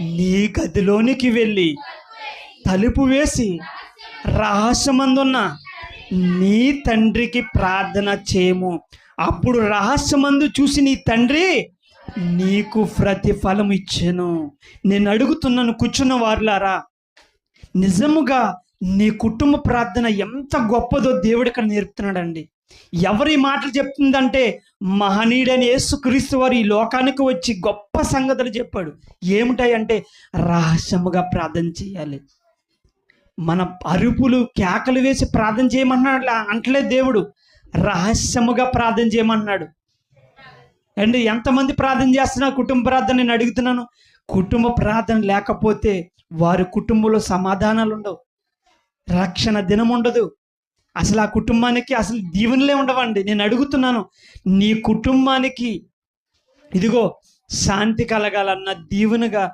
నీ గదిలోనికి వెళ్ళి తలుపు వేసి రహస్యమందున్న నీ తండ్రికి ప్రార్థన చేయము. అప్పుడు రహస్యమందు చూసి నీ తండ్రి నీకు ప్రతిఫలం ఇచ్చెను. నేను అడుగుతున్నాను కూర్చున్న వారులారా, నిజముగా నీ కుటుంబ ప్రార్థన ఎంత గొప్పదో దేవుడు ఇక్కడ నేర్పుతున్నాడండి. ఎవరి మాటలు చెప్తుందంటే మహనీయుడైన యేసుక్రీస్తు వారు ఈ లోకానికి వచ్చి గొప్ప సంగతులు చెప్పాడు. ఏమిటాయంటే రహస్యముగా ప్రార్థన చేయాలి. మన అరుపులు కేకలు వేసి ప్రార్థన చేయమన్నాడు అంటలేదు దేవుడు, రహస్యముగా ప్రార్థన చేయమన్నాడు. అండ్ ఎంతమంది ప్రార్థన చేస్తున్నారు కుటుంబ ప్రార్థన? నేను అడుగుతున్నాను. కుటుంబ ప్రార్థన లేకపోతే వారి కుటుంబంలో సమాధానాలు ఉండవు, రక్షణ దినం ఉండదు, అసలు ఆ కుటుంబానికి అసలు దీవెనలే ఉండవండి. నేను అడుగుతున్నాను, నీ కుటుంబానికి ఇదిగో శాంతి కలగాలన్న, దీవెనగా